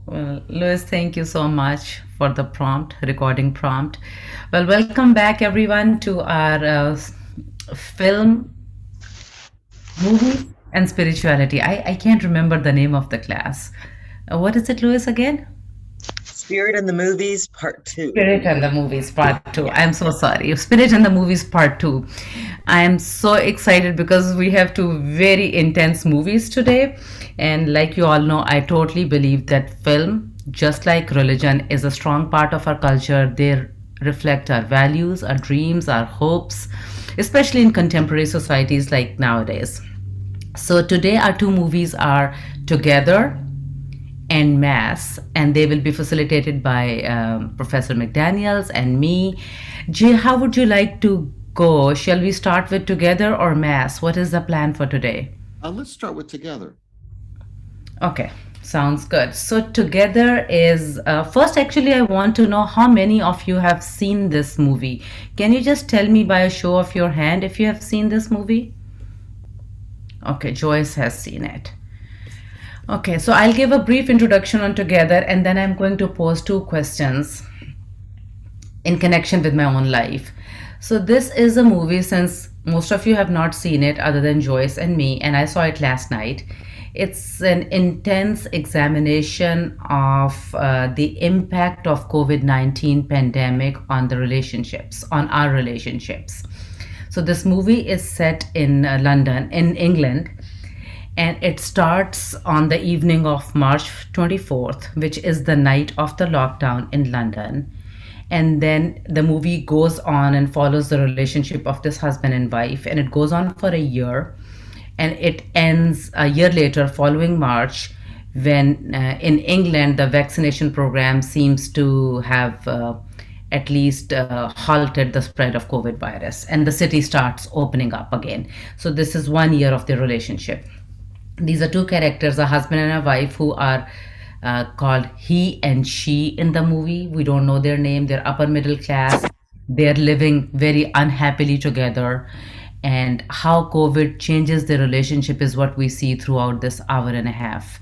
Well, Louis, thank you so much for the recording prompt. Well, welcome back everyone to our film, movies, and spirituality. I can't remember the name of the class. What is it, Louis, again? Spirit in the Movies, Part 2. Spirit and the Movies Part 2. Yeah. I'm so sorry. Spirit and the Movies Part 2. I am so excited because we have two very intense movies today. And like you all know, I totally believe that film, just like religion, is a strong part of our culture. They reflect our values, our dreams, our hopes, especially in contemporary societies like nowadays. So today, our two movies are Together and Mass, and they will be facilitated by Professor McDaniels and me. Jay, how would you like to go? Shall we start with Together or Mass? What is the plan for today? Let's start with Together. Okay, sounds good. So, Together is first, actually, I want to know how many of you have seen this movie. Can you just tell me by a show of your hand if you have seen this movie? Okay, Joyce has seen it. Okay, so I'll give a brief introduction on Together and then I'm going to pose two questions in connection with my own life. So, this is a movie, since most of you have not seen it other than Joyce and me, and I saw it last night. It's an intense examination of the impact of COVID-19 pandemic on the relationships, on our relationships. So, this movie is set in London, in England, and it starts on the evening of March 24th, which is the night of the lockdown in London. And then the movie goes on and follows the relationship of this husband and wife, and it goes on for a year, and it ends a year later, following March, when in England the vaccination program seems to have at least halted the spread of COVID virus, and the city starts opening up again. So this is 1 year of their relationship. These are two characters, a husband and a wife, who are called he and she in the movie. We don't know their name. They're upper middle class. They're living very unhappily together. And how COVID changes their relationship is what we see throughout this hour and a half.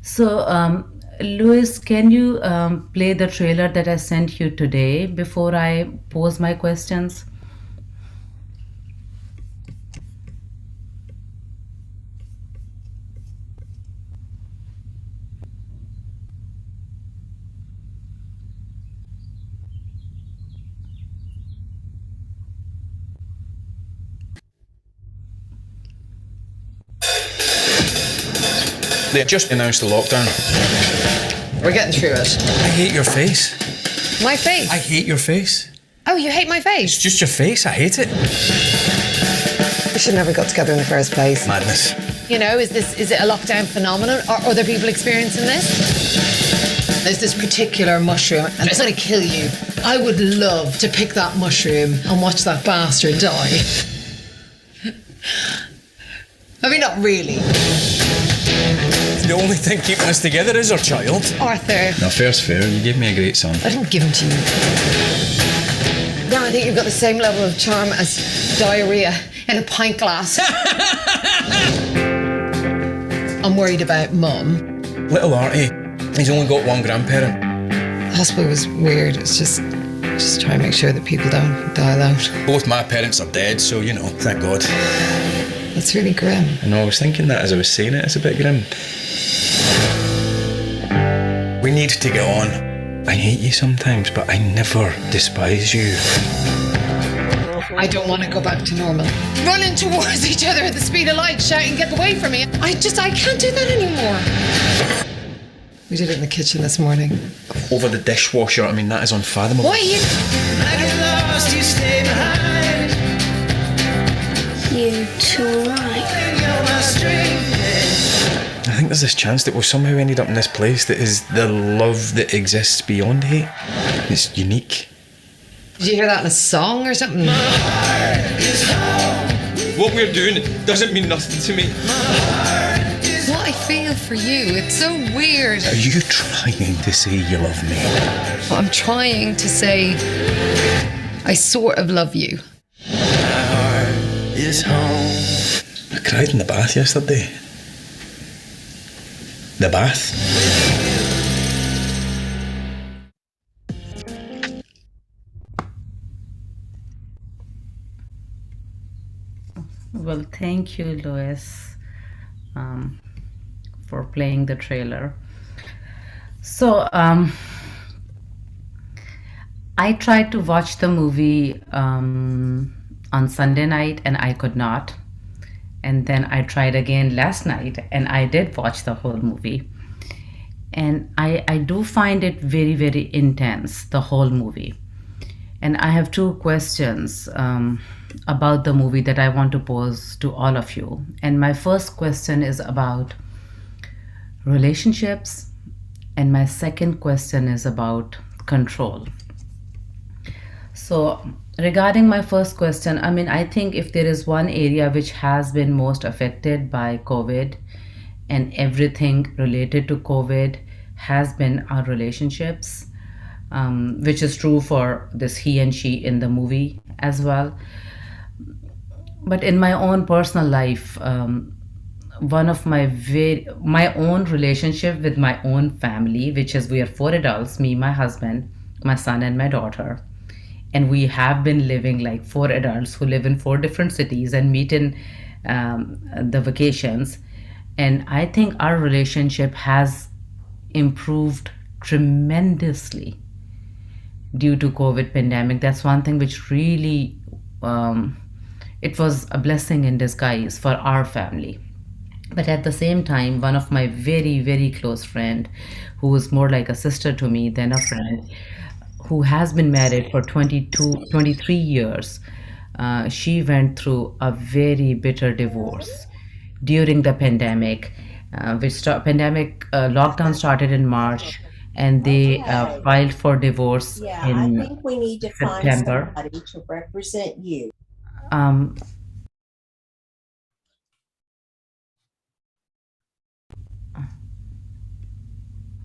So, Louis, can you play the trailer that I sent you today before I pose my questions? They just announced the lockdown. We're getting through it. I hate your face. My face? I hate your face. Oh, you hate my It's face? just your face. I hate it. We should never got together in the first place. Madness. You know, is it a lockdown phenomenon? Are other people experiencing this? There's this particular mushroom and it's gonna kill you. I would love to pick that mushroom and watch that bastard die. I mean, not really. The only thing keeping us together is our child. Arthur, No, fair's fair. You gave me a great son. I didn't give him to you. No, I think you've got the same level of charm as diarrhea in a pint glass. I'm worried about Mum. Little Artie, he's only got one grandparent. The hospital was weird. It's just try and make sure that people don't die alone. Both my parents are dead, so, you know, thank God. That's really grim. I know, I was thinking that as I was saying it, it's a bit grim. We need to get on. I hate you sometimes, but I never despise you. I don't want to go back to normal. Running towards each other at the speed of light, shouting, "Get away from me." I can't do that anymore. We did it in the kitchen this morning. Over the dishwasher, I mean, that is unfathomable. What are you... You too right. I think there's this chance that we've somehow ended up in this place that is the love that exists beyond hate. It's unique. Did you hear that in a song or something? What we're doing doesn't mean nothing to me. What I feel for you, it's so weird. Are you trying to say you love me? I'm trying to say I sort of love you. Is home. I cried in the bath yesterday. The bath? Well, thank you, Lois, um, for playing the trailer. So, I tried to watch the movie on Sunday night and I could not. And then I tried again last night and I did watch the whole movie. And I do find it very, very intense, the whole movie. And I have two questions about the movie that I want to pose to all of you. And my first question is about relationships, and my second question is about control. So, regarding my first question, I mean, I think if there is one area which has been most affected by COVID and everything related to COVID has been our relationships, which is true for this he and she in the movie as well. But in my own personal life, one of my own relationship with my own family, which is we are four adults, me, my husband, my son, and my daughter, and we have been living like four adults who live in four different cities and meet in the vacations. And I think our relationship has improved tremendously due to COVID pandemic. That's one thing which really it was a blessing in disguise for our family. But at the same time, one of my very, very close friend, who is more like a sister to me than a friend, who has been married for 23 years, she went through a very bitter divorce during the pandemic, pandemic lockdown started in March, and they filed for divorce in September. Um,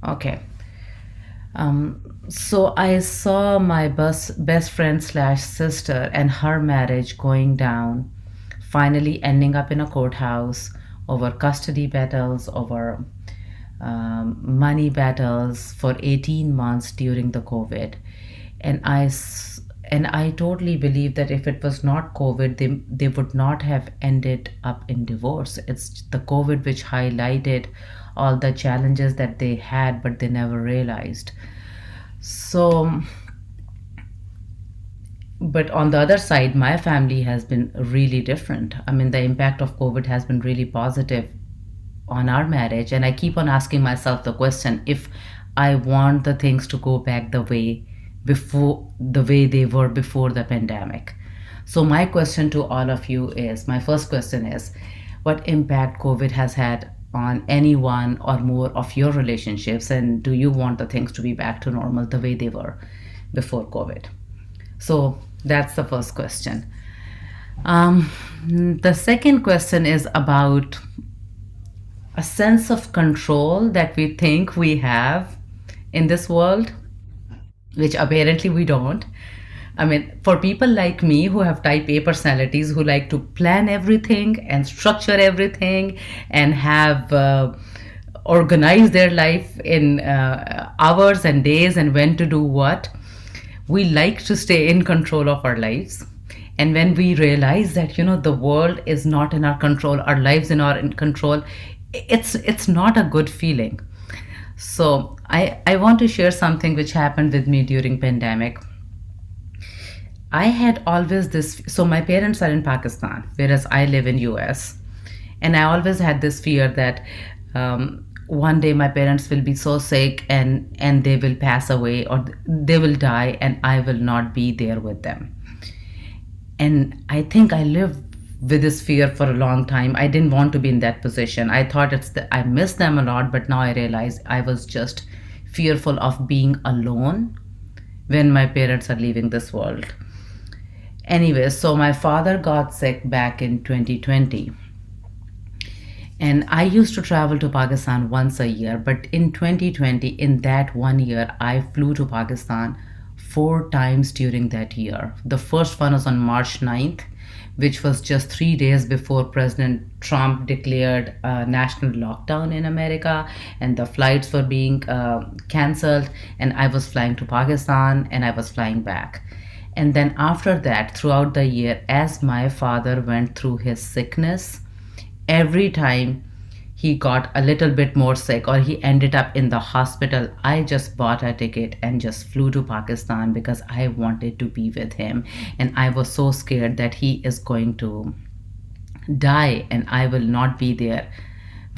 okay. So I saw my best friend slash sister and her marriage going down, finally ending up in a courthouse over custody battles, over money battles for 18 months during the COVID. And I totally believe that if it was not COVID, they would not have ended up in divorce. It's the COVID which highlighted all the challenges that they had, but they never realized. So, but on the other side, my family has been really different. I mean, the impact of COVID has been really positive on our marriage. And I keep on asking myself the question, if I want the things to go back the way they were before the pandemic. So my question to all of you is, my first question is, what impact COVID has had on any one or more of your relationships, and do you want the things to be back to normal the way they were before COVID? So that's the first question. The second question is about a sense of control that we think we have in this world, which apparently we don't. I mean, for people like me who have type A personalities, who like to plan everything and structure everything and have organized their life in hours and days and when to do what, we like to stay in control of our lives. And when we realize that, the world is not in our control, our lives are not in control, it's not a good feeling. So I want to share something which happened with me during pandemic. I had always this, so my parents are in Pakistan, whereas I live in US. And I always had this fear that one day my parents will be so sick and they will pass away or they will die and I will not be there with them. And I think I lived with this fear for a long time. I didn't want to be in that position. I thought I miss them a lot, but now I realize I was just fearful of being alone when my parents are leaving this world. Anyway, so my father got sick back in 2020. And I used to travel to Pakistan once a year, but in 2020, in that 1 year, I flew to Pakistan 4 times during that year. The first one was on March 9th, which was just 3 days before President Trump declared a national lockdown in America, and the flights were being cancelled, and I was flying to Pakistan and I was flying back. And then after that, throughout the year, as my father went through his sickness, every time he got a little bit more sick or he ended up in the hospital, I just bought a ticket and just flew to Pakistan because I wanted to be with him. And I was so scared that he is going to die and I will not be there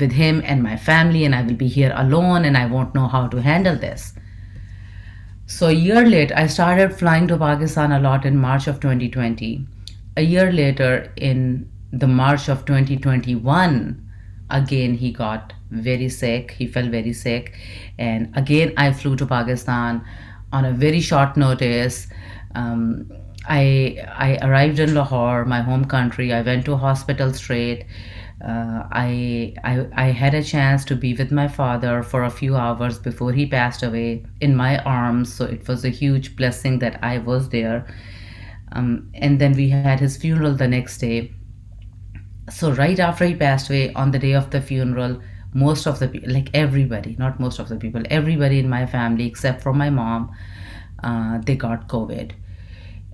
with him and my family, and I will be here alone and I won't know how to handle this. So a year later, I started flying to Pakistan a lot in March of 2020. A year later, in the March of 2021, again he got very sick. He fell very sick, and again I flew to Pakistan on a very short notice. Um, I arrived in Lahore, my home country. I went to hospital straight. I had a chance to be with my father for a few hours before he passed away in my arms. So it was a huge blessing that I was there. And then we had his funeral the next day. So right after he passed away, on the day of the funeral, most of the people, like everybody, not most of the people, everybody in my family except for my mom, they got COVID.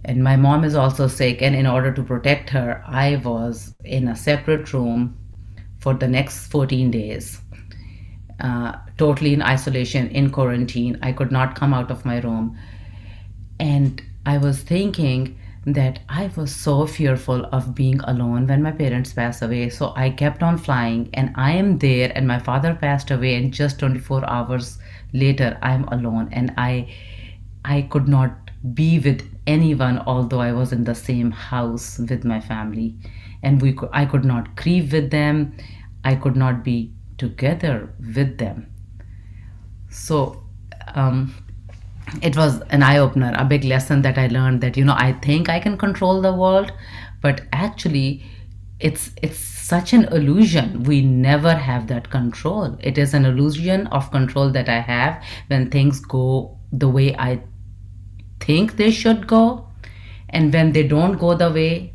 And my mom is also sick, and in order to protect her, I was in a separate room for the next 14 days, totally in isolation, in quarantine. I could not come out of my room. And I was thinking that I was so fearful of being alone when my parents passed away. So I kept on flying, and I am there, and my father passed away, and just 24 hours later, I'm alone, and I could not be with anyone, although I was in the same house with my family, and I could not grieve with them. I could not be together with them. So it was an eye opener, a big lesson that I learned, that I think I can control the world, but actually, it's such an illusion. We never have that control. It is an illusion of control that I have when things go the way I think they should go, and when they don't go the way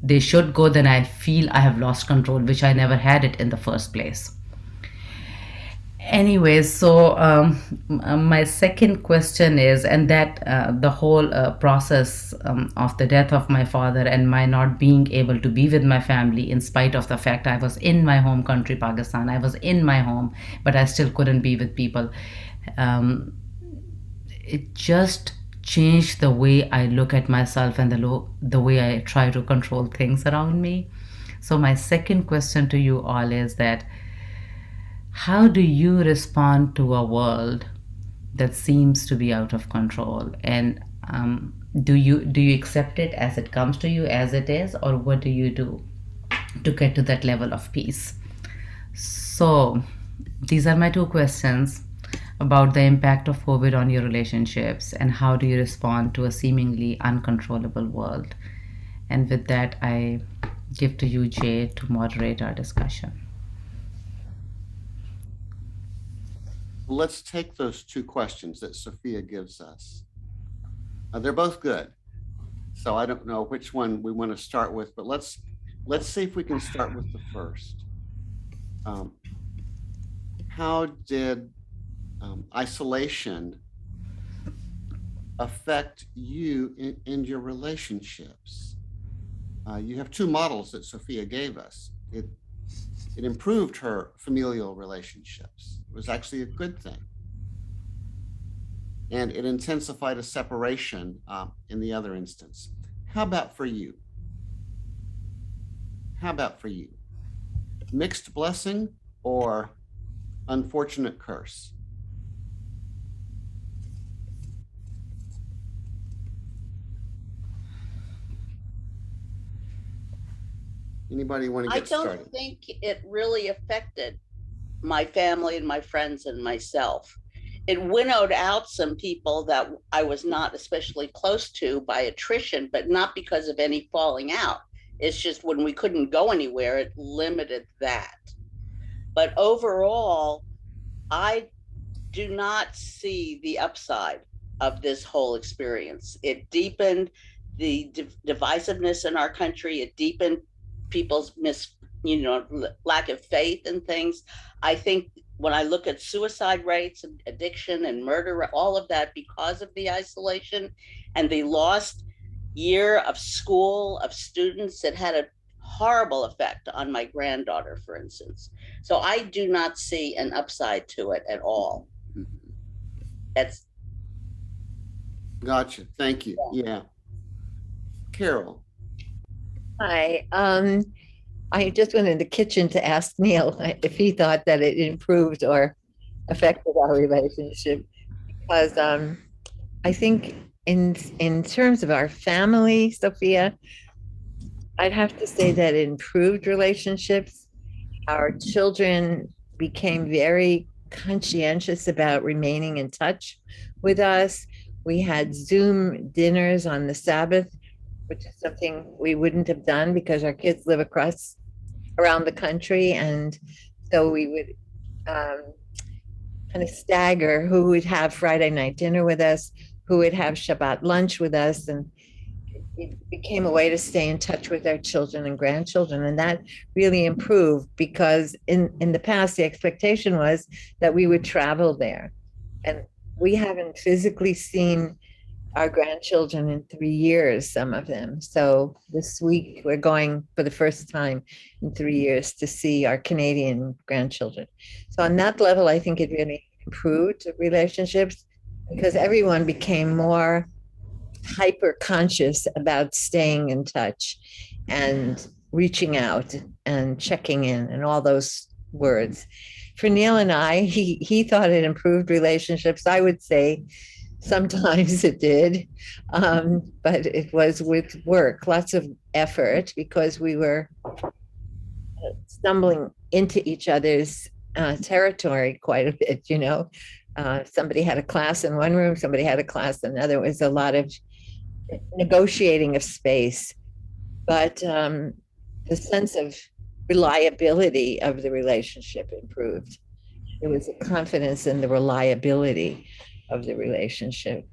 they should go, then I feel I have lost control, which I never had it in the first place. Anyways, so my second question is, and that the whole process of the death of my father and my not being able to be with my family, in spite of the fact I was in my home country, Pakistan, I was in my home, but I still couldn't be with people. It just changed the way I look at myself and the way I try to control things around me. So my second question to you all is that, how do you respond to a world that seems to be out of control? And do you accept it as it comes to you, as it is, or what do you do to get to that level of peace? So these are my two questions about the impact of COVID on your relationships, and how do you respond to a seemingly uncontrollable world. And with that, I give to you, Jay, to moderate our discussion. Let's take those two questions that Sophia gives us. They're both good. So I don't know which one we want to start with, but let's see if we can start with the first. How did isolation affect you in your relationships? You have two models that Sophia gave us. It improved her familial relationships. It was actually a good thing. And it intensified a separation in the other instance. How about for you? How about for you? Mixed blessing or unfortunate curse? Anybody want to get started? I don't think it really affected my family and my friends and myself. It winnowed out some people that I was not especially close to by attrition, but not because of any falling out. It's just when we couldn't go anywhere, it limited that. But overall, I do not see the upside of this whole experience. It deepened the divisiveness in our country. It deepened people's lack of faith in things. I think when I look at suicide rates and addiction and murder, all of that because of the isolation and the lost year of school of students, it had a horrible effect on my granddaughter, for instance. So I do not see an upside to it at all. That's Gotcha. Thank you. Yeah. Carol. Hi. I just went in the kitchen to ask Neil if he thought that it improved or affected our relationship, because I think in terms of our family, Sophia, I'd have to say that it improved relationships. Our children became very conscientious about remaining in touch with us. We had Zoom dinners on the Sabbath, which is something we wouldn't have done because our kids live around the country. And so we would kind of stagger who would have Friday night dinner with us, who would have Shabbat lunch with us. And it became a way to stay in touch with our children and grandchildren. And that really improved because in the past, the expectation was that we would travel there. And we haven't physically seen our grandchildren in 3 years, some of them. So this week we're going for the first time in 3 years to see our Canadian grandchildren. So on that level, I think it really improved relationships because everyone became more hyper conscious about staying in touch and reaching out and checking in and all those words. For Neil and I, he thought it improved relationships. I would say sometimes it did, but it was with work, lots of effort, because we were stumbling into each other's territory quite a bit, somebody had a class in one room, somebody had a class in another. It was a lot of negotiating of space, but the sense of reliability of the relationship improved. There was a confidence in the reliability of the relationship.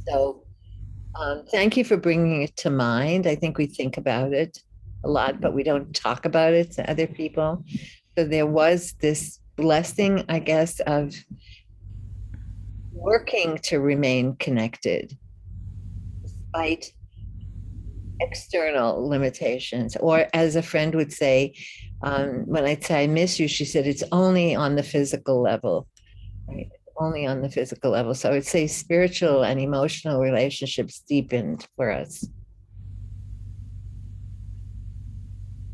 So thank you for bringing it to mind. I think we think about it a lot, but we don't talk about it to other people. So there was this blessing, I guess, of working to remain connected despite external limitations. Or as a friend would say, when I'd say I miss you, she said it's only on the physical level, right? Only on the physical level. So I would say spiritual and emotional relationships deepened for us.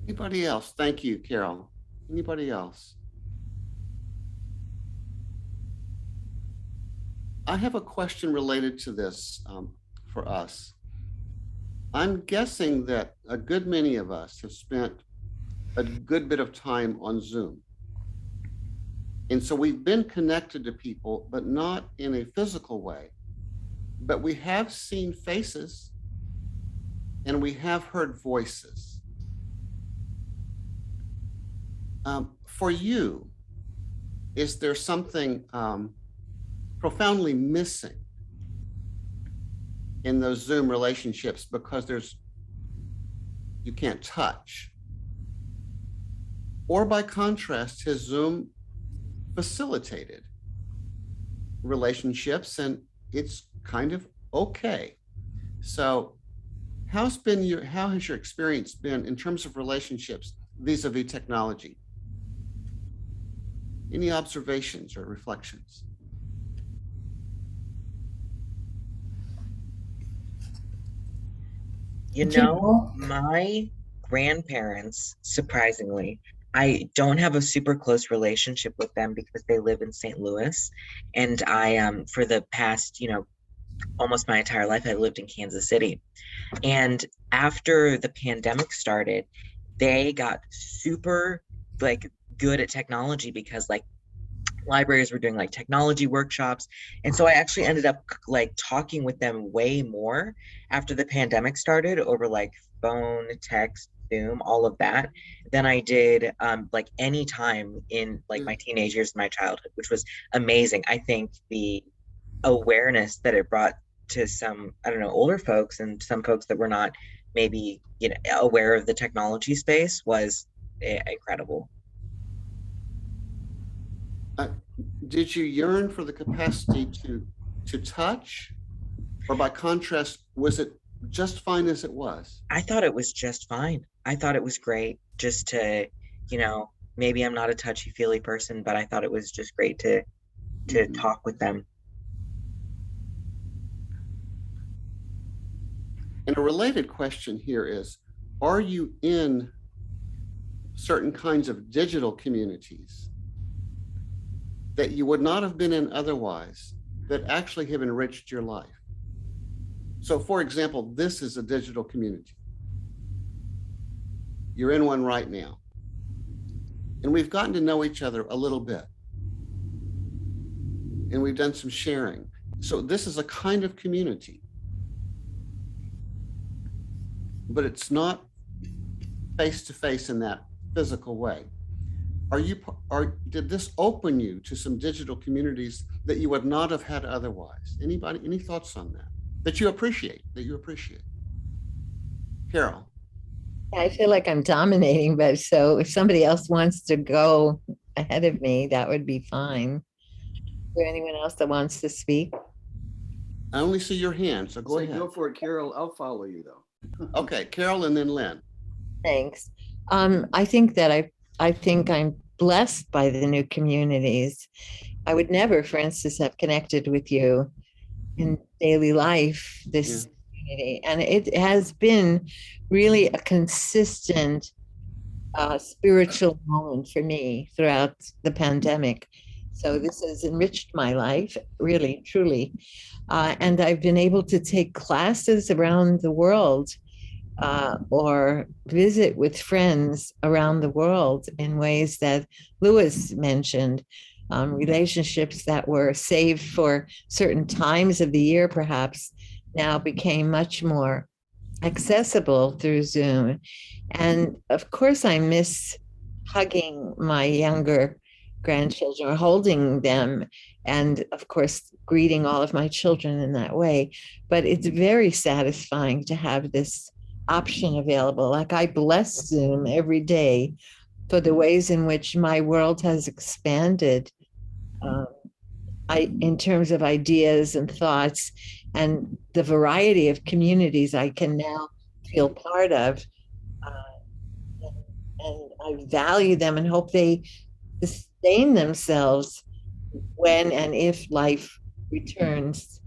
Anybody else? Thank you, Carol. Anybody else? I have a question related to this for us. I'm guessing that a good many of us have spent a good bit of time on Zoom. And so we've been connected to people, but not in a physical way. But we have seen faces and we have heard voices. For you, is there something profoundly missing in those Zoom relationships because you can't touch? Or by contrast, has Zoom facilitated relationships and it's kind of okay? So how has your experience been in terms of relationships vis-a-vis technology? Any observations or reflections? My grandparents, surprisingly, I don't have a super close relationship with them because they live in St. Louis. And I, for the past, almost my entire life, I lived in Kansas City. And after the pandemic started, they got super good at technology because libraries were doing technology workshops. And so I actually ended up talking with them way more after the pandemic started over phone, text, Zoom, all of that, than I did any time in my teenage years, my childhood, which was amazing. I think the awareness that it brought to some, older folks and some folks that were not maybe, aware of the technology space was incredible. Did you yearn for the capacity to touch, or by contrast, was it just fine as it was? I thought it was just fine. I thought it was great just to, maybe I'm not a touchy-feely person, but I thought it was just great to talk with them. And a related question here is, are you in certain kinds of digital communities that you would not have been in otherwise, that actually have enriched your life? So for example, this is a digital community. You're in one right now. And we've gotten to know each other a little bit. And we've done some sharing. So this is a kind of community. But it's not face-to-face in that physical way. Did this open you to some digital communities that you would not have had otherwise? Anybody, any thoughts on that? That you appreciate? Carol. I feel like I'm dominating, but so if somebody else wants to go ahead of me, that would be fine. Is there anyone else that wants to speak? I only see your hand, so go ahead. Go for it, Carol. I'll follow you though. Okay, Carol and then Lynn. Thanks. I think I'm blessed by the new communities. I would never, for instance, have connected with you in daily life, this community. And it has been really a consistent spiritual moment for me throughout the pandemic. So this has enriched my life, really, truly. And I've been able to take classes around the world or visit with friends around the world in ways that Lewis mentioned, relationships that were saved for certain times of the year, perhaps, now became much more accessible through Zoom. And of course, I miss hugging my younger grandchildren or holding them, and of course, greeting all of my children in that way. But it's very satisfying to have this option available. Like, I bless Zoom every day for the ways in which my world has expanded in terms of ideas and thoughts, and the variety of communities I can now feel part of. And I value them and hope they sustain themselves when and if life returns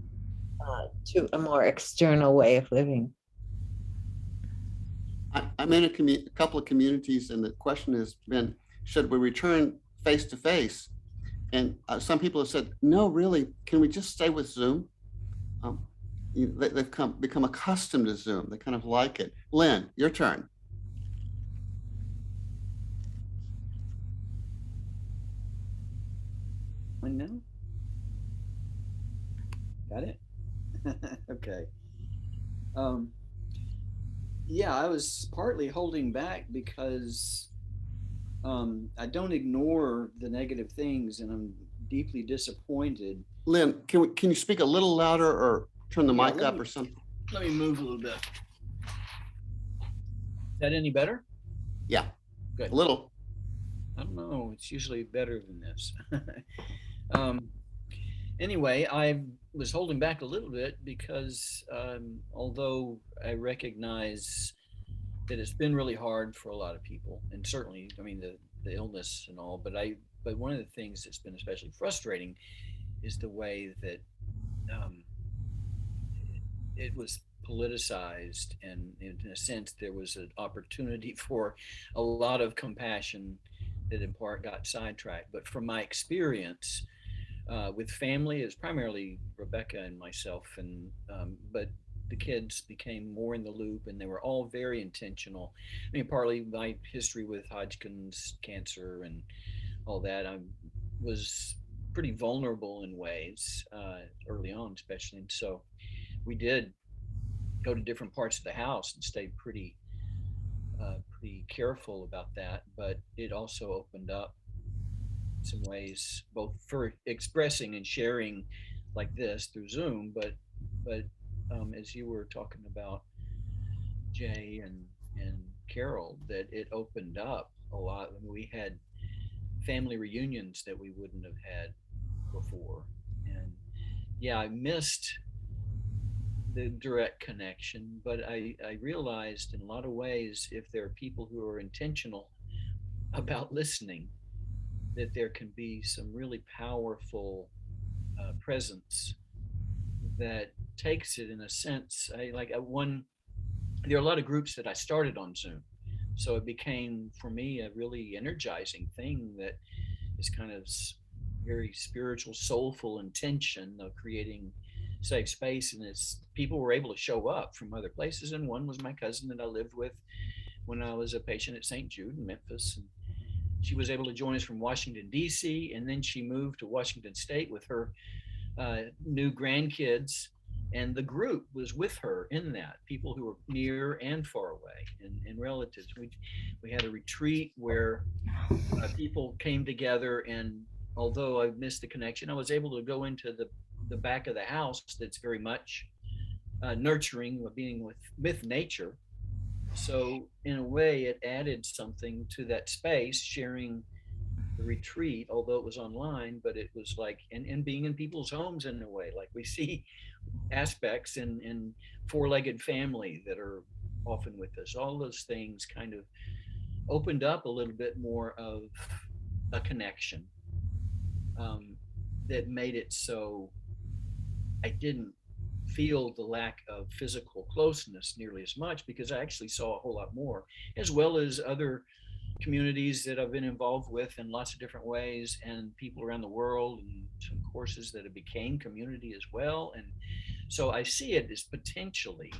to a more external way of living. I'm in a couple of communities, and the question has been, should we return face to face? And some people have said, no, really, can we just stay with Zoom? They've become accustomed to Zoom. They kind of like it. Lynn, your turn. No? Got it? Okay. Yeah, I was partly holding back because I don't ignore the negative things, and I'm deeply disappointed. Lynn, can you speak a little louder or turn the mic up or something? Let me move a little bit. Is that any better? Yeah, good. A little. I don't know. It's usually better than this. Anyway, I was holding back a little bit because although I recognize that it's been really hard for a lot of people, and certainly, I mean, the illness and all, but one of the things that's been especially frustrating is the way that it was politicized, and in a sense, there was an opportunity for a lot of compassion that in part got sidetracked. But from my experience with family, is primarily Rebecca and myself, and but the kids became more in the loop, and they were all very intentional. I mean, partly my history with Hodgkin's cancer and all that, I was pretty vulnerable in ways early on, especially, and so we did go to different parts of the house and stay pretty careful about that. But it also opened up some ways, both for expressing and sharing like this through Zoom, but as you were talking about, Jay and Carol, that it opened up a lot. I mean, we had family reunions that we wouldn't have had before. And yeah, I missed the direct connection, but I realized in a lot of ways, if there are people who are intentional about listening, that there can be some really powerful presence that takes it in a sense. There are a lot of groups that I started on Zoom. So it became for me a really energizing thing that is kind of very spiritual, soulful intention of creating safe space. And it's people were able to show up from other places. And one was my cousin that I lived with when I was a patient at St. Jude in Memphis. And she was able to join us from Washington, D.C. And then she moved to Washington State with her new grandkids. And the group was with her in that, people who were near and far away and relatives. We had a retreat where people came together, and although I missed the connection, I was able to go into the back of the house that's very much nurturing of being with nature. So in a way, it added something to that space, sharing the retreat, although it was online, but it was like, and being in people's homes in a way, like we see aspects in four-legged family that are often with us. All those things kind of opened up a little bit more of a connection that made it so I didn't feel the lack of physical closeness nearly as much, because I actually saw a whole lot more, as well as other communities that I've been involved with in lots of different ways, and people around the world, and some courses that have became community as well. And so I see it as potentially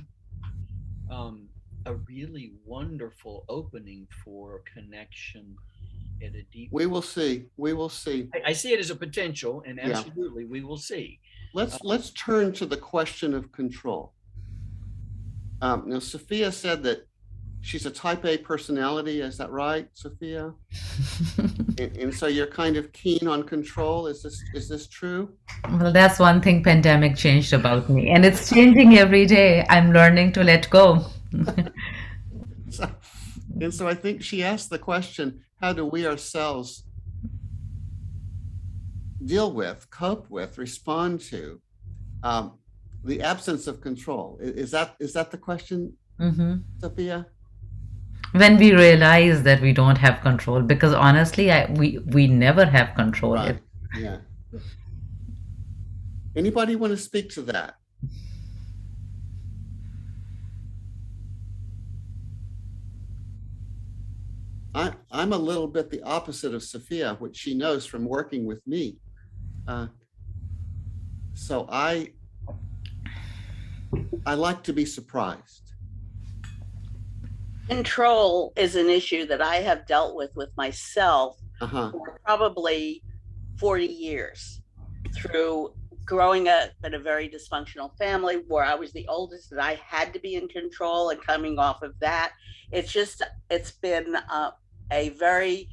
a really wonderful opening for connection at a deep. We will see. We will see. I see it as a potential, and absolutely, we will see. Let's turn to the question of control. Now, Sophia said that she's a type A personality. Is that right, Sophia? and so you're kind of keen on control. Is this true? Well, that's one thing pandemic changed about me, and it's changing every day. I'm learning to let go. So I think she asked the question, how do we ourselves deal with, cope with, respond to the absence of control? Is that the question, Sophia? When we realize that we don't have control, because honestly, we never have control. Right. Yeah. Anybody want to speak to that? I'm a little bit the opposite of Sophia, which she knows from working with me. So I like to be surprised. Control is an issue that I have dealt with myself for probably 40 years, through growing up in a very dysfunctional family where I was the oldest and I had to be in control, and coming off of that, it's been a very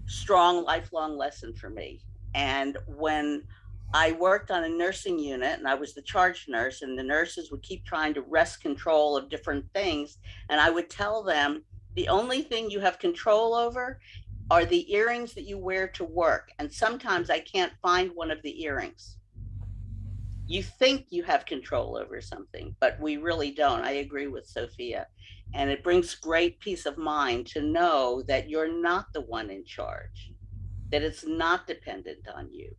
strong lifelong lesson for me. And when I worked on a nursing unit and I was the charge nurse, and the nurses would keep trying to wrest control of different things, and I would tell them, the only thing you have control over are the earrings that you wear to work. And sometimes I can't find one of the earrings. You think you have control over something, but we really don't. I agree with Sophia. And it brings great peace of mind to know that you're not the one in charge, that it's not dependent on you.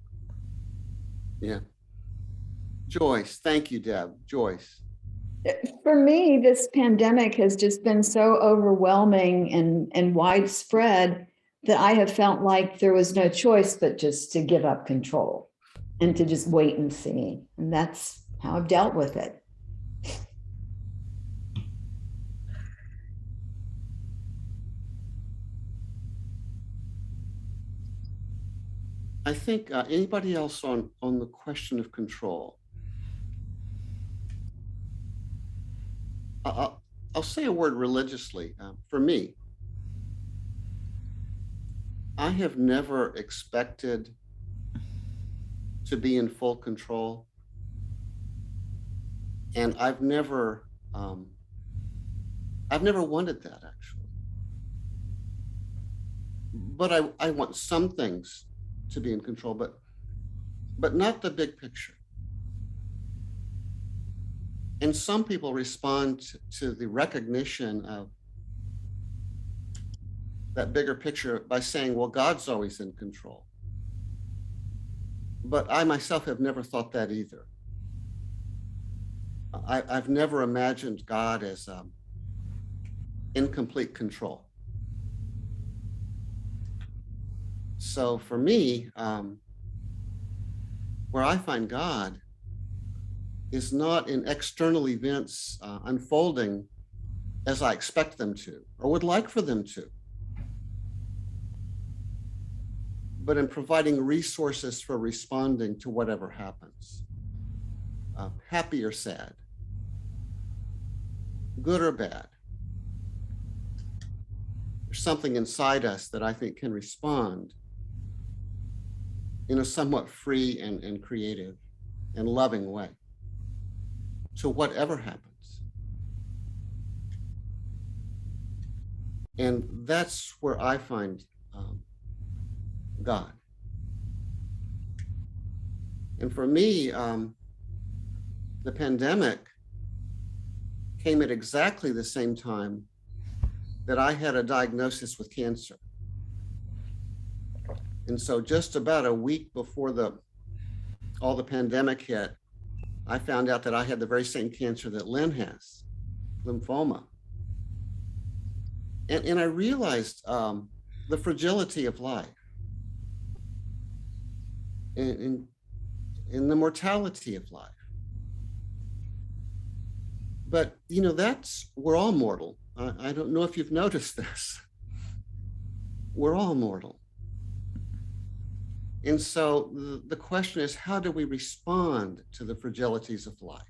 Yeah. Joyce, thank you, Deb. Joyce. For me, this pandemic has just been so overwhelming and widespread that I have felt like there was no choice but just to give up control and to just wait and see. And that's how I've dealt with it. I think anybody else on the question of control? I'll say a word religiously. For me, I have never expected to be in full control, and I've never wanted that, actually. but I want some things to be in control, but not the big picture. And some people respond to the recognition of that bigger picture by saying, well, God's always in control. But I myself have never thought that either. I've never imagined God as in complete control. So for me, where I find God is not in external events unfolding as I expect them to or would like for them to, but in providing resources for responding to whatever happens, happy or sad, good or bad. There's something inside us that I think can respond in a somewhat free and creative and loving way to whatever happens. And that's where I find God. And for me, the pandemic came at exactly the same time that I had a diagnosis with cancer. And so just about a week before all the pandemic hit, I found out that I had the very same cancer that Lynn has, lymphoma. And I realized the fragility of life and the mortality of life. But, we're all mortal. I don't know if you've noticed this. We're all mortal. And so the question is, how do we respond to the fragilities of life?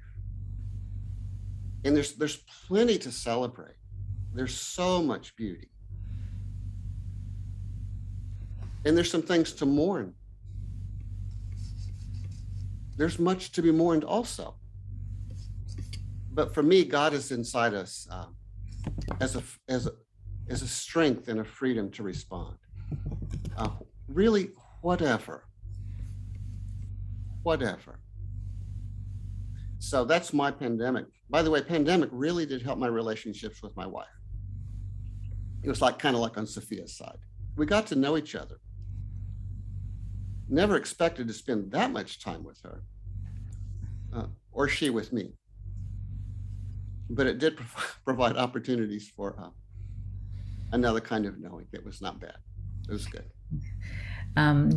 And there's plenty to celebrate. There's so much beauty. And there's some things to mourn. There's much to be mourned also. But for me, God is inside us as a strength and a freedom to respond. Really, whatever. So that's my pandemic. By the way, pandemic really did help my relationships with my wife. It was kind of like on Sophia's side. We got to know each other. Never expected to spend that much time with her, or she with me. But it did provide opportunities for another kind of knowing that was not bad. It was good.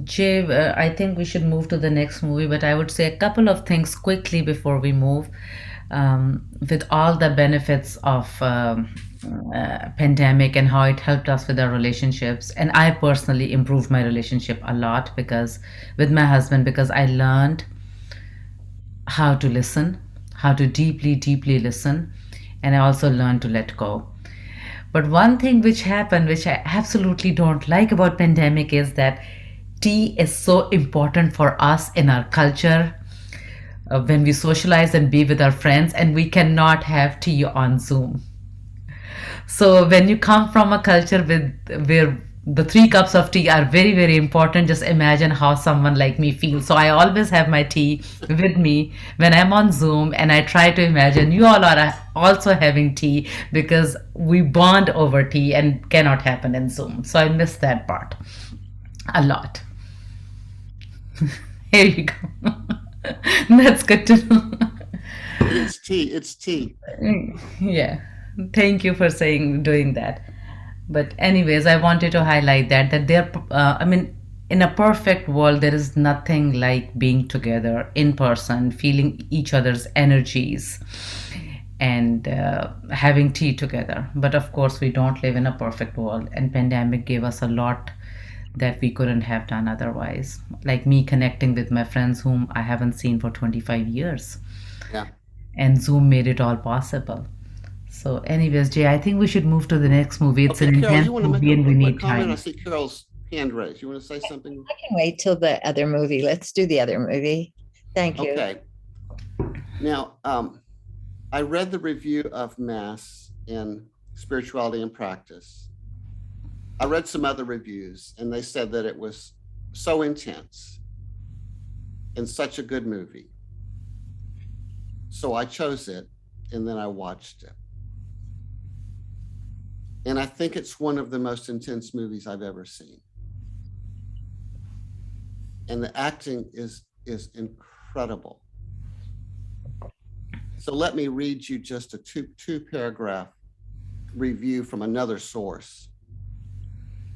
Jay, I think we should move to the next movie, but I would say a couple of things quickly before we move. With all the benefits of pandemic and how it helped us with our relationships, and I personally improved my relationship a lot with my husband, because I learned how to listen, how to deeply listen, and I also learned to let go. But one thing which happened, which I absolutely don't like about pandemic, is that tea is so important for us in our culture when we socialize and be with our friends, and we cannot have tea on Zoom. So when you come from a culture where the 3 cups of tea are very, very important, just imagine how someone like me feels. So I always have my tea with me when I'm on Zoom, and I try to imagine you all are also having tea, because we bond over tea and cannot happen in Zoom. So I miss that part a lot. Here you go. That's good to know. It's tea. Yeah. Thank you for doing that. But anyways, I wanted to highlight that there, in a perfect world, there is nothing like being together in person, feeling each other's energies, and having tea together. But of course, we don't live in a perfect world, and pandemic gave us a lot that we couldn't have done otherwise. Like me connecting with my friends whom I haven't seen for 25 years. Yeah. And Zoom made it all possible. So anyways, Jay, I think we should move to the next movie. It's an Carol, intense you want to make movie and we a need comment? time. I see Carol's hand raised. You want to say something? I can wait till the other movie. Let's do the other movie. Thank you. Okay. Now, I read the review of Mass in Spirituality and Practice. I read some other reviews and they said that it was so intense and such a good movie. So I chose it and then I watched it. And I think it's one of the most intense movies I've ever seen. And the acting is incredible. So let me read you just a two paragraph review from another source.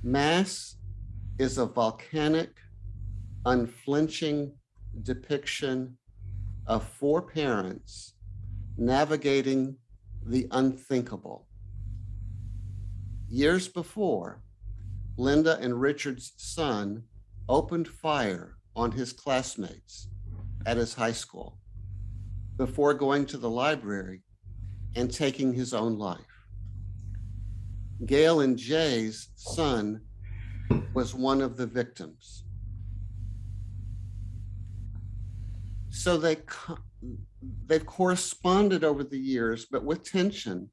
Mass is a volcanic, unflinching depiction of four parents navigating the unthinkable. Years before, Linda and Richard's son opened fire on his classmates at his high school before going to the library and taking his own life. Gail and Jay's son was one of the victims. So they've corresponded over the years, but with tension,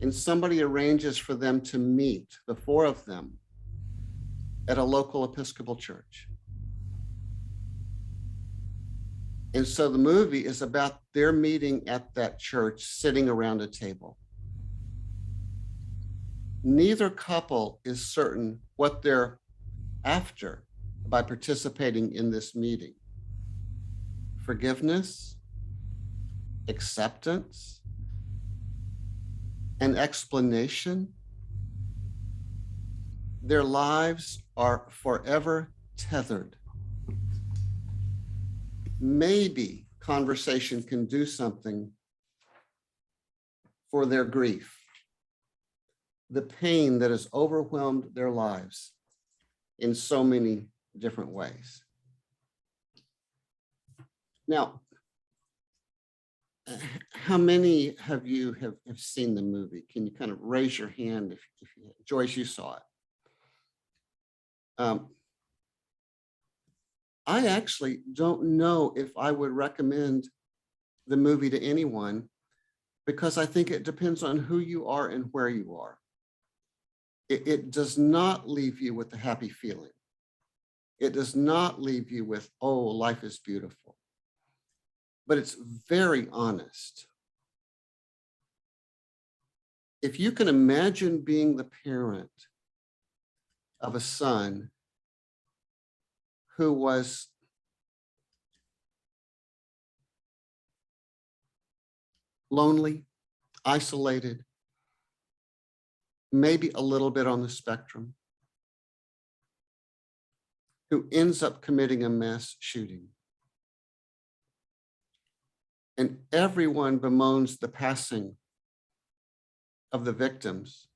and somebody arranges for them to meet, the four of them, at a local Episcopal church. And so the movie is about their meeting at that church, sitting around a table. Neither couple is certain what they're after by participating in this meeting. Forgiveness, acceptance, an explanation. Their lives are forever tethered. Maybe conversation can do something for their grief, the pain that has overwhelmed their lives in so many different ways. Now, how many of you have seen the movie? Can you kind of raise your hand if you, Joyce, you saw it? I actually don't know if I would recommend the movie to anyone because I think it depends on who you are and where you are. It does not leave you with a happy feeling. It does not leave you with, oh, life is beautiful. But it's very honest. If you can imagine being the parent of a son who was lonely, isolated, maybe a little bit on the spectrum, who ends up committing a mass shooting. And everyone bemoans the passing of the victims,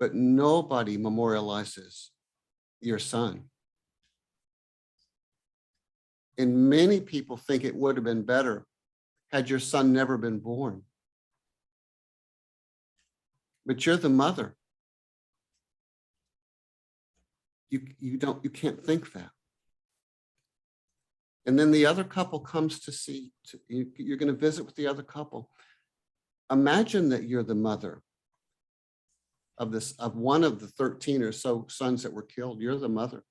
but nobody memorializes your son. And many people think it would have been better had your son never been born. But you're the mother. You can't think that. And then the other couple comes to see, you're going to visit with the other couple. Imagine that you're the mother of one of the 13 or so sons that were killed. You're the mother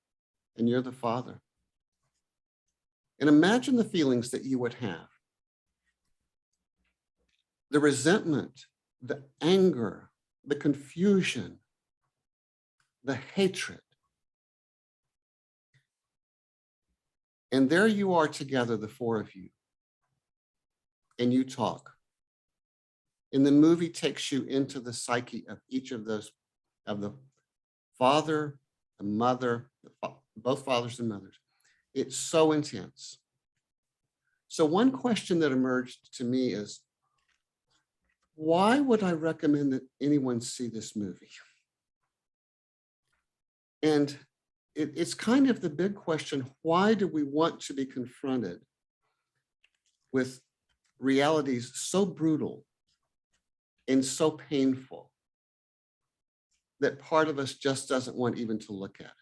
and you're the father. And imagine the feelings that you would have. The resentment, the anger, the confusion, the hatred. And there you are together, the four of you, and you talk. And the movie takes you into the psyche of each of those, of the father, the mother, both fathers and mothers. It's so intense. So one question that emerged to me is, why would I recommend that anyone see this movie? And it's kind of the big question, why do we want to be confronted with realities so brutal and so painful that part of us just doesn't want even to look at it,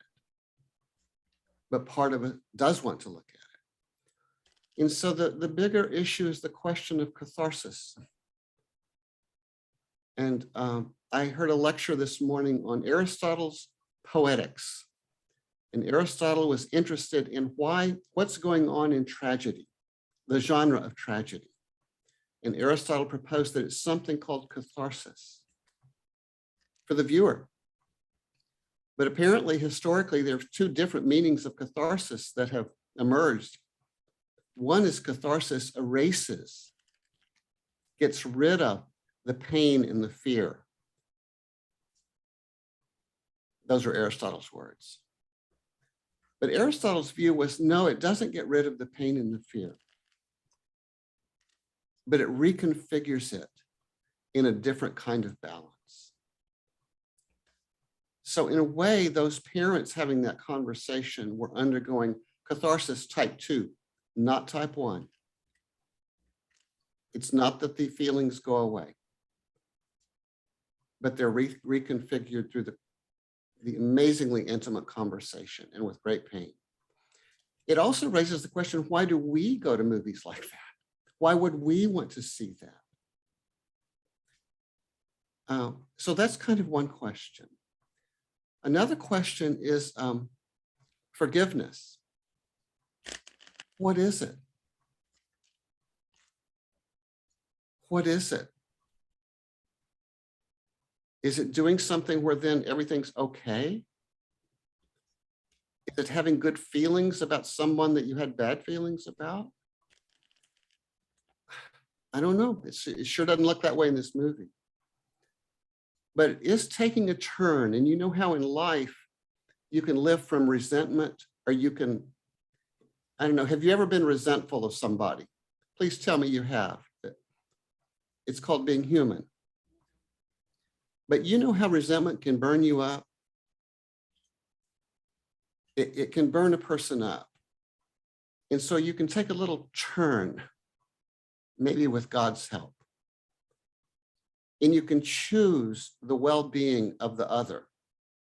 but part of it does want to look at it. And so the bigger issue is the question of catharsis. And I heard a lecture this morning on Aristotle's Poetics. And Aristotle was interested in what's going on in tragedy, the genre of tragedy. And Aristotle proposed that it's something called catharsis for the viewer. But apparently, historically, there are two different meanings of catharsis that have emerged. One is catharsis erases, gets rid of the pain and the fear. Those are Aristotle's words. But Aristotle's view was, no, it doesn't get rid of the pain and the fear, but it reconfigures it in a different kind of balance. So in a way, those parents having that conversation were undergoing catharsis type 2, not type 1. It's not that the feelings go away, but they're reconfigured through the amazingly intimate conversation and with great pain. It also raises the question, why do we go to movies like that? Why would we want to see that? So that's kind of one question. Another question is forgiveness. What is it? What is it? Is it doing something where then everything's okay? Is it having good feelings about someone that you had bad feelings about? I don't know. It sure doesn't look that way in this movie. But it is taking a turn. And you know how in life you can live from resentment, or you can, I don't know, have you ever been resentful of somebody? Please tell me you have. It's called being human. But you know how resentment can burn you up? It can burn a person up. And so you can take a little turn, maybe with God's help. And you can choose the well-being of the other,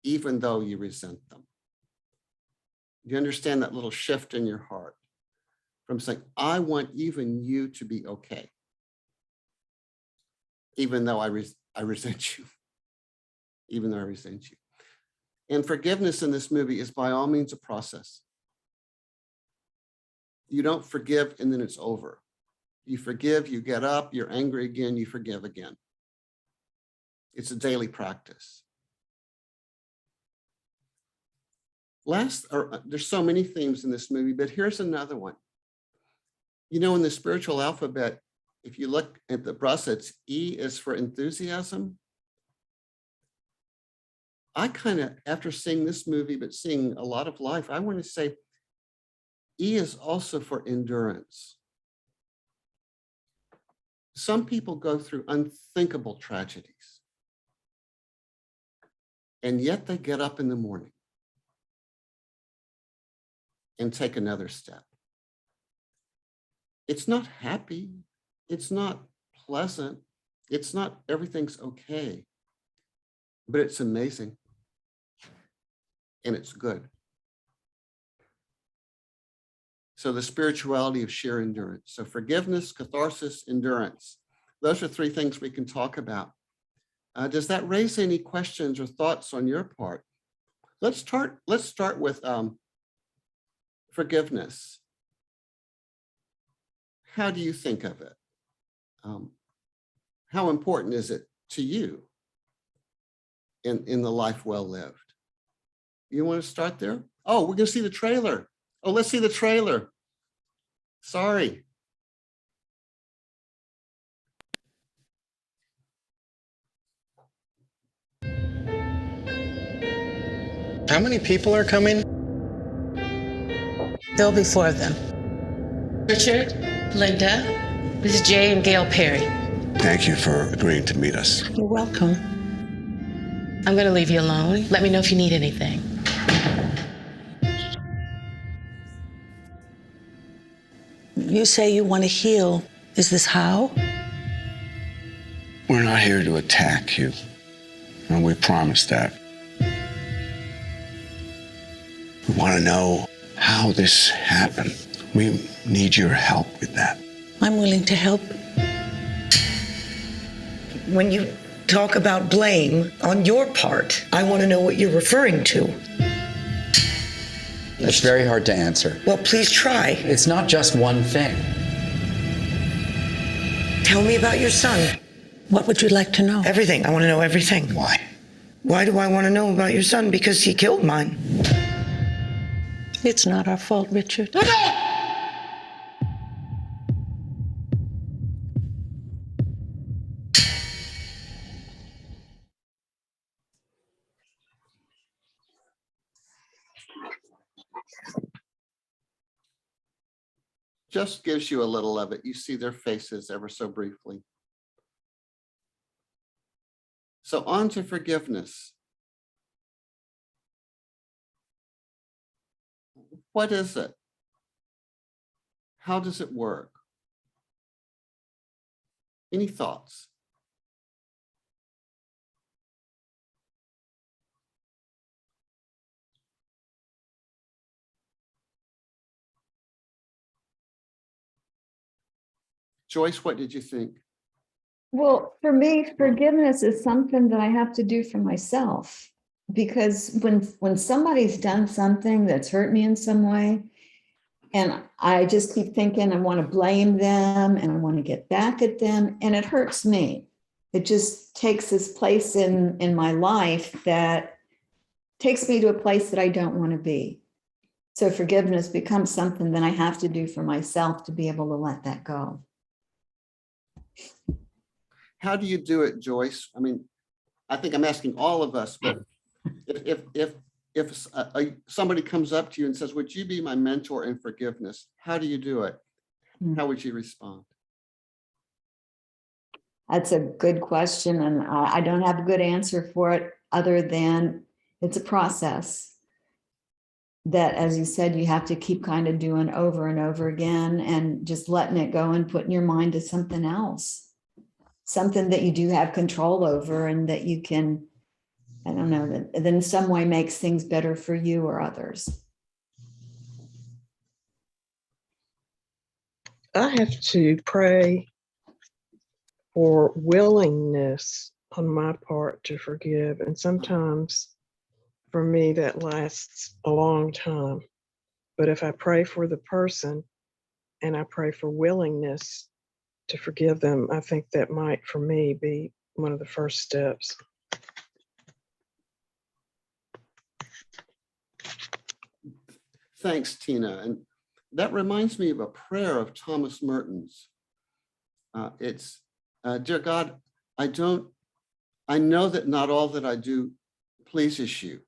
even though you resent them. You understand that little shift in your heart from saying, I want even you to be okay, even though I resent you. Even though I resent you. And forgiveness in this movie is by all means a process. You don't forgive and then it's over. You forgive, you get up, you're angry again, you forgive again. It's a daily practice. There's so many themes in this movie, but here's another one. You know, in the spiritual alphabet, if you look at the process, E is for enthusiasm. I kind of, after seeing this movie, but seeing a lot of life, I want to say E is also for endurance. Some people go through unthinkable tragedies, and yet they get up in the morning and take another step. It's not happy. It's not pleasant. It's not everything's okay, but it's amazing. And it's good. So the spirituality of sheer endurance. So forgiveness, catharsis, endurance. Those are three things we can talk about. Does that raise any questions or thoughts on your part? Let's start with forgiveness. How do you think of it? How important is it to you in the life well lived? You want to start there? Oh, we're going to see the trailer. Oh, let's see the trailer. Sorry. How many people are coming? There'll be 4 of them. Richard, Linda, Mrs. J, and Gail Perry. Thank you for agreeing to meet us. You're welcome. I'm going to leave you alone. Let me know if you need anything. You say you want to heal. Is this how? We're not here to attack you, and we promise that. We want to know how this happened. We need your help with that. I'm willing to help. When you talk about blame on your part. I want to know what you're referring to. It's very hard to answer. Well, please try. It's not just one thing. Tell me about your son. What would you like to know? Everything. I want to know everything. Why? Why do I want to know about your son? Because he killed mine. It's not our fault, Richard. Just gives you a little of it. You see their faces ever so briefly. So on to forgiveness. What is it? How does it work? Any thoughts? Joyce, what did you think? Well, for me, forgiveness is something that I have to do for myself, because when somebody's done something that's hurt me in some way, and I just keep thinking I want to blame them and I want to get back at them, and it hurts me. It just takes this place in my life that takes me to a place that I don't want to be. So forgiveness becomes something that I have to do for myself to be able to let that go. How do you do it, Joyce? I mean, I think I'm asking all of us, but if somebody comes up to you and says, would you be my mentor in forgiveness? How do you do it? How would you respond? That's a good question. And I don't have a good answer for it other than it's a process that, as you said, you have to keep kind of doing over and over again and just letting it go and putting your mind to something else. Something that you do have control over and that you can, I don't know, that in some way makes things better for you or others. I have to pray for willingness on my part to forgive. And sometimes for me, that lasts a long time. But if I pray for the person and I pray for willingness to forgive them, I think that might, for me, be one of the first steps. Thanks, Tina. And that reminds me of a prayer of Thomas Merton's. It's, dear God, I know that not all that I do pleases you,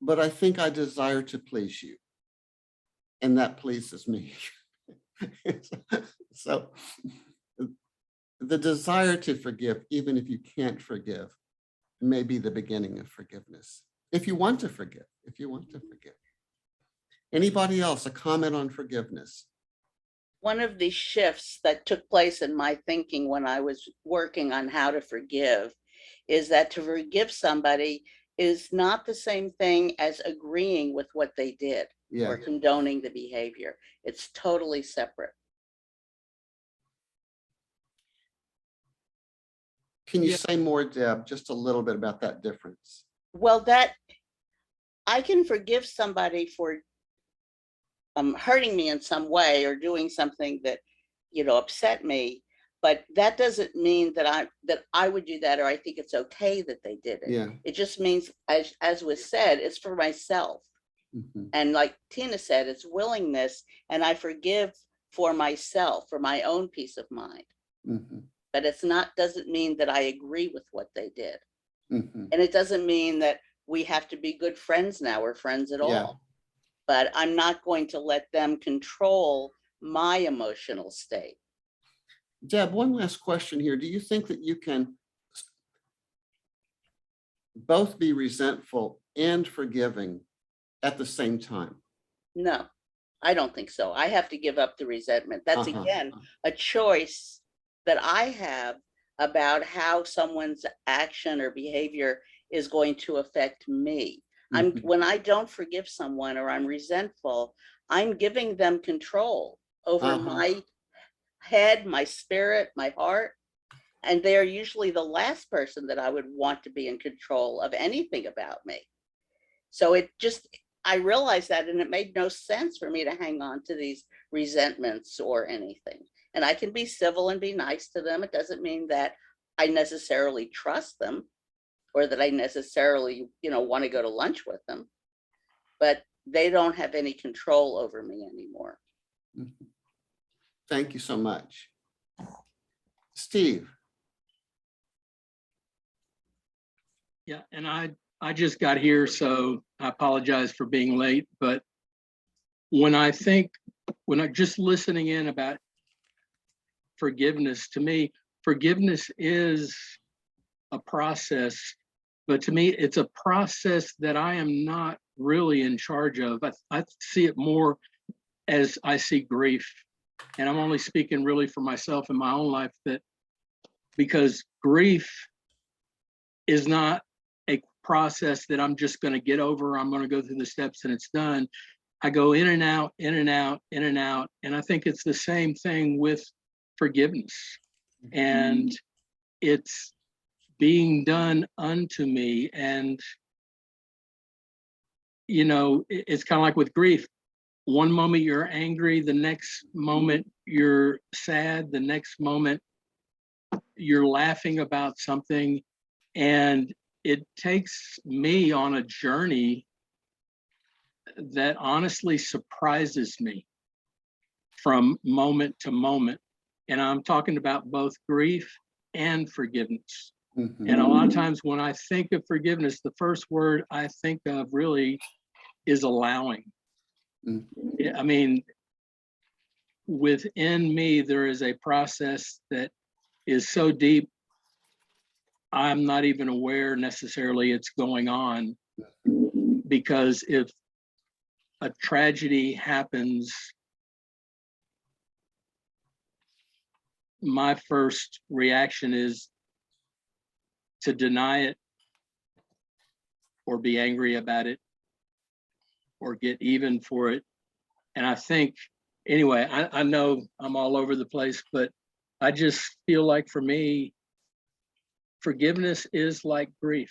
but I think I desire to please you. And that pleases me. So the desire to forgive, even if you can't forgive, may be the beginning of forgiveness. If you want to forgive, Anybody else, a comment on forgiveness? One of the shifts that took place in my thinking when I was working on how to forgive is that to forgive somebody is not the same thing as agreeing with what they did. Yeah. Or condoning the behavior. It's totally separate. Can you say more, Deb, just a little bit about that difference? Well, that I can forgive somebody for hurting me in some way or doing something that, upset me, but that doesn't mean that I would do that or I think it's okay that they did it. Yeah. It just means, as was said, it's for myself. Mm-hmm. And like Tina said, it's willingness, and I forgive for myself, for my own peace of mind. Mm-hmm. But doesn't mean that I agree with what they did. Mm-hmm. And it doesn't mean that we have to be good friends now or friends at all. But I'm not going to let them control my emotional state. Deb, one last question here. Do you think that you can both be resentful and forgiving at the same time? No, I don't think so. I have to give up the resentment. That's again a choice that I have about how someone's action or behavior is going to affect me. When I don't forgive someone or I'm resentful, I'm giving them control over head, my spirit, my heart. And they're usually the last person that I would want to be in control of anything about me. So I realized that, and it made no sense for me to hang on to these resentments or anything. And I can be civil and be nice to them. It doesn't mean that I necessarily trust them or that I necessarily, want to go to lunch with them, but they don't have any control over me anymore. Thank you so much. Steve. Yeah, and I just got here, so I apologize for being late. But when I'm just listening in about forgiveness, to me, forgiveness is a process, but to me, it's a process that I am not really in charge of. I see it more as I see grief. And I'm only speaking really for myself in my own life, that because grief is not a process that I'm just going to get over. I'm going to go through the steps and it's done. I go in and out, in and out, in and out. And I think it's the same thing with forgiveness. And it's being done unto me. And, it's kind of like with grief. One moment you're angry, the next moment you're sad, the next moment you're laughing about something. And it takes me on a journey that honestly surprises me from moment to moment. And I'm talking about both grief and forgiveness. Mm-hmm. And a lot of times when I think of forgiveness, the first word I think of really is allowing. Mm-hmm. I mean, within me, there is a process that is so deep, I'm not even aware necessarily it's going on. Because if a tragedy happens, my first reaction is to deny it or be angry about it or get even for it. And I think, anyway, I know I'm all over the place, but I just feel like for me, forgiveness is like grief.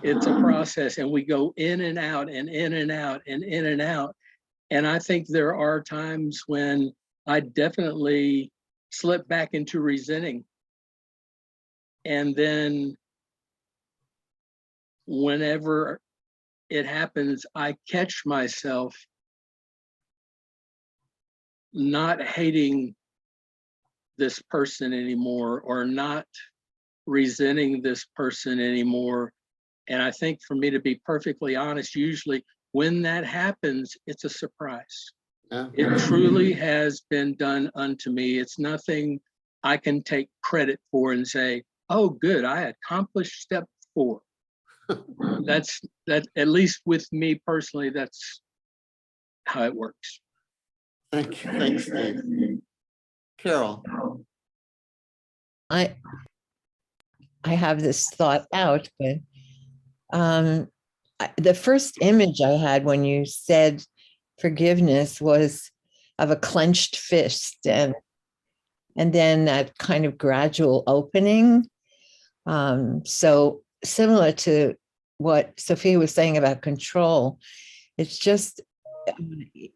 It's a process, and we go in and out and in and out and in and out. And I think there are times when I definitely slip back into resenting. And then whenever it happens, I catch myself not hating this person anymore or not resenting this person anymore. And I think for me to be perfectly honest, usually when that happens, it's a surprise. Yeah. It truly has been done unto me. It's nothing I can take credit for and say, oh, good, I accomplished step 4. That, at least with me personally, that's how it works. Thank you. Thanks, Steve. Carol. I have this thought out, but the first image I had when you said forgiveness was of a clenched fist and then that kind of gradual opening. So similar to what Sophia was saying about control, it's just,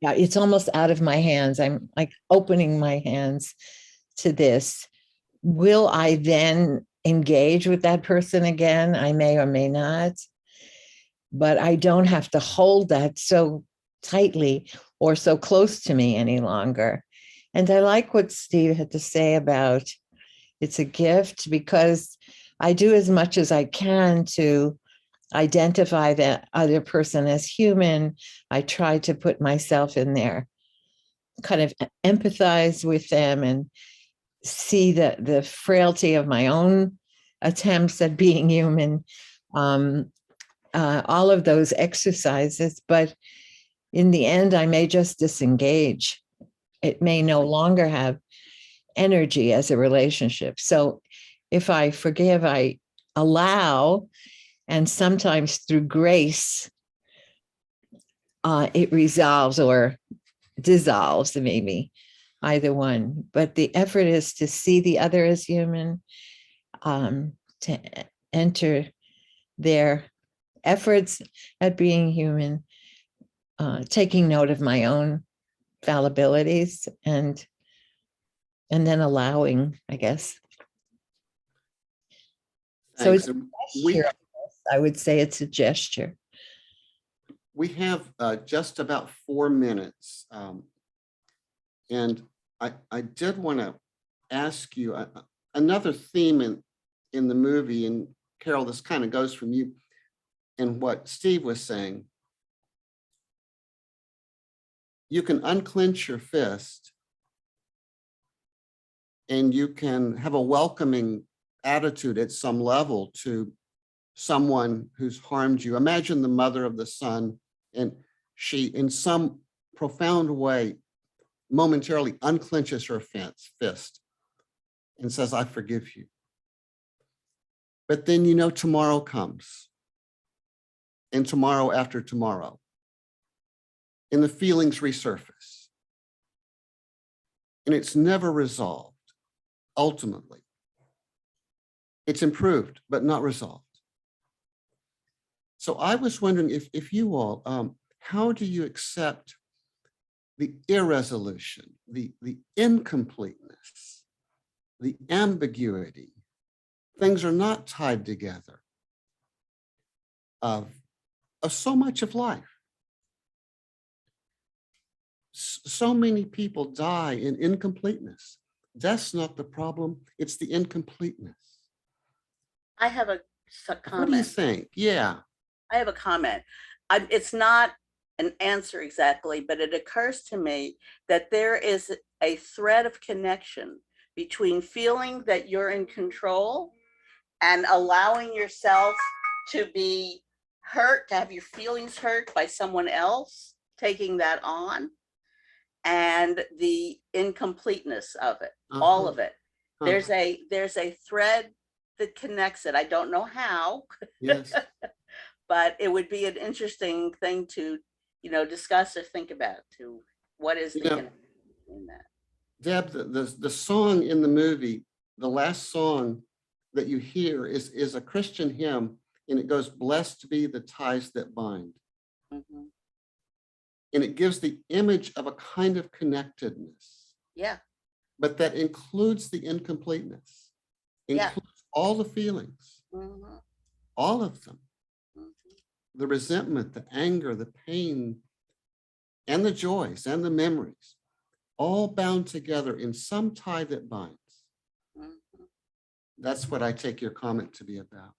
it's almost out of my hands. I'm like opening my hands to this. Will I then engage with that person again? I may or may not, but I don't have to hold that so tightly or so close to me any longer. And I like what Steve had to say about it's a gift, because I do as much as I can to identify that other person as human. I try to put myself in there, kind of empathize with them and see the frailty of my own attempts at being human, all of those exercises. But in the end, I may just disengage. It may no longer have energy as a relationship. So if I forgive, I allow, and sometimes through grace, it resolves or dissolves maybe. either one, but the effort is to see the other as human, to enter their efforts at being human, taking note of my own fallibilities, and then allowing, I guess. So Thanks. it's I would say it's a gesture. We have just about 4 minutes. And I did want to ask you another theme in the movie, and Carol, this kind of goes from you and what Steve was saying. You can unclench your fist and you can have a welcoming attitude at some level to someone who's harmed you. Imagine the mother of the son, and she, in some profound way, momentarily unclenches her fist and says, I forgive you. But then, tomorrow comes, and tomorrow after tomorrow, and the feelings resurface. And it's never resolved, ultimately. It's improved, but not resolved. So I was wondering if you all, how do you accept the irresolution, the incompleteness, the ambiguity? Things are not tied together of so much of life. So many people die in incompleteness. That's not the problem, it's the incompleteness. I have a comment. What do you think? Yeah. I have a comment. It's not an answer exactly, but it occurs to me that there is a thread of connection between feeling that you're in control and allowing yourself to be hurt, to have your feelings hurt by someone else, taking that on, and the incompleteness of it, all of it. There's a thread that connects it. I don't know how. Yes. But it would be an interesting thing to, discuss or think about. To what is the connection in that? Deb, the song in the movie, the last song that you hear is a Christian hymn, and it goes, "Blessed be the ties that bind." Mm-hmm. And it gives the image of a kind of connectedness. Yeah. But that includes the incompleteness, includes all the feelings, all of them. The resentment, the anger, the pain, and the joys and the memories, all bound together in some tie that binds. That's what I take your comment to be about.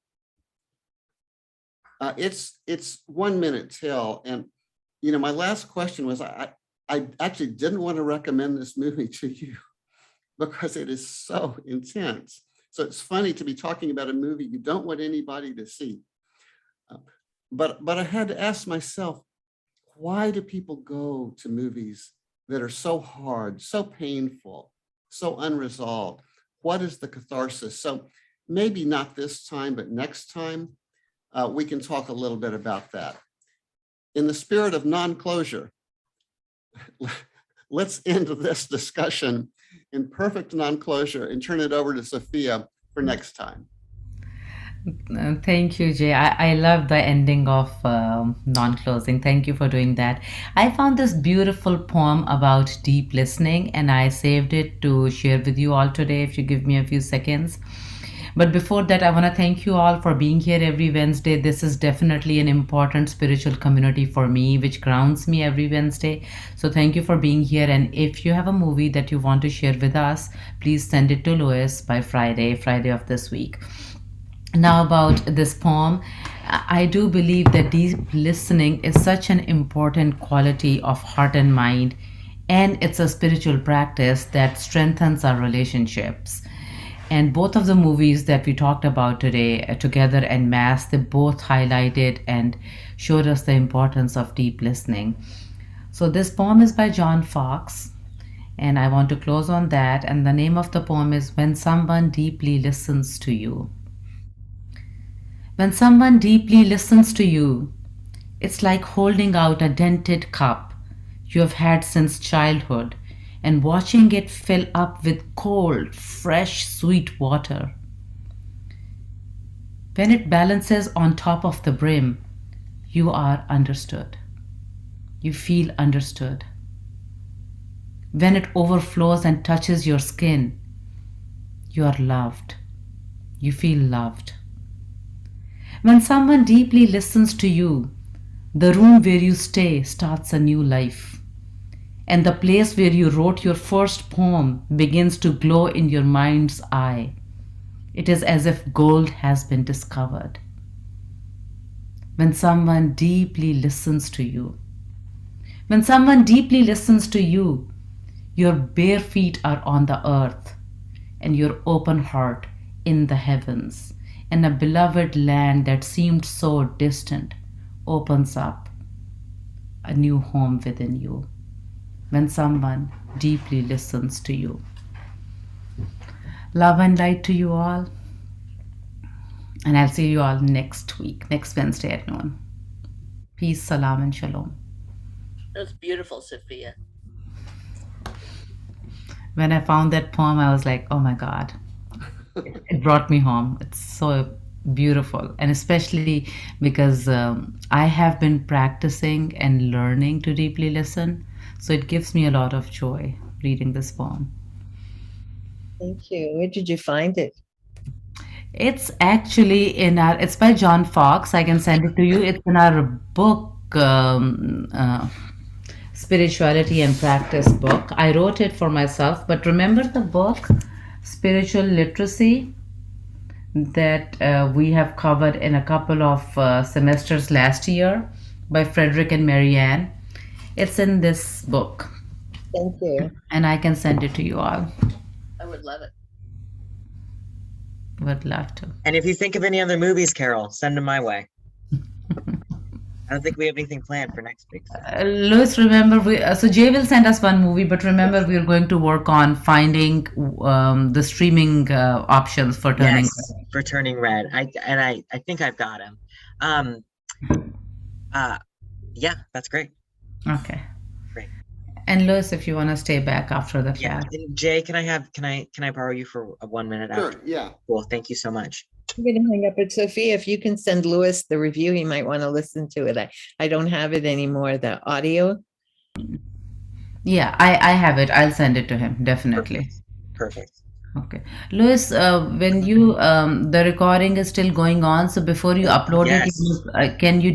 It's 1 minute till, and my last question was, I actually didn't want to recommend this movie to you because it is so intense. So it's funny to be talking about a movie you don't want anybody to see. But I had to ask myself, why do people go to movies that are so hard, so painful, so unresolved? What is the catharsis? So maybe not this time, but next time, we can talk a little bit about that. In the spirit of non-closure, let's end this discussion in perfect non-closure and turn it over to Sophia for next time. Thank you, Jay. I love the ending of non-closing. Thank you for doing that. I found this beautiful poem about deep listening, and I saved it to share with you all today, if you give me a few seconds. But before that, I want to thank you all for being here every Wednesday. This is definitely an important spiritual community for me, which grounds me every Wednesday. So thank you for being here. And if you have a movie that you want to share with us, please send it to Lois by Friday of this week. Now about this poem, I do believe that deep listening is such an important quality of heart and mind, and it's a spiritual practice that strengthens our relationships. And both of the movies that we talked about today, Together and Mass, they both highlighted and showed us the importance of deep listening. So this poem is by John Fox, and I want to close on that. And the name of the poem is When Someone Deeply Listens to You. When someone deeply listens to you, it's like holding out a dented cup you have had since childhood and watching it fill up with cold, fresh, sweet water. When it balances on top of the brim, you are understood. You feel understood. When it overflows and touches your skin, you are loved. You feel loved. When someone deeply listens to you, the room where you stay starts a new life. And the place where you wrote your first poem begins to glow in your mind's eye. It is as if gold has been discovered. When someone deeply listens to you, when someone deeply listens to you, your bare feet are on the earth and your open heart in the heavens, and a beloved land that seemed so distant opens up a new home within you. When someone deeply listens to you. Love and light to you all. And I'll see you all next week, next Wednesday at noon. Peace, salam, and shalom. That was beautiful, Sophia. When I found that poem, I was like, oh my God. It brought me home. It's so beautiful. And especially because I have been practicing and learning to deeply listen. So it gives me a lot of joy reading this poem. Thank you. Where did you find it? It's actually it's by John Fox. I can send it to you. It's in our book, Spirituality and Practice book. I wrote it for myself, but remember the book, Spiritual Literacy, that we have covered in a couple of semesters last year by Frederick and Marianne. It's in this book. Thank you. And I can send it to you all. I would love it. Would love to. And if you think of any other movies, Carol, send them my way. I don't think we have anything planned for next week. Louis, remember, so Jay will send us one movie, but remember, we are going to work on finding the streaming options for Turning Red. For Turning Red. I think I've got him. Yeah, that's great. Okay. Great. And Louis, if you want to stay back after the class. And Jay, can I borrow you for 1 minute? Sure, after? yeah. Cool. Thank you so much. I'm going to hang up. But Sophia, if you can send Louis the review, he might want to listen to it. I don't have it anymore, the audio. Yeah, I have it. I'll send it to him, definitely. Perfect. Okay. Louis, when you, the recording is still going on, so before you upload it, can you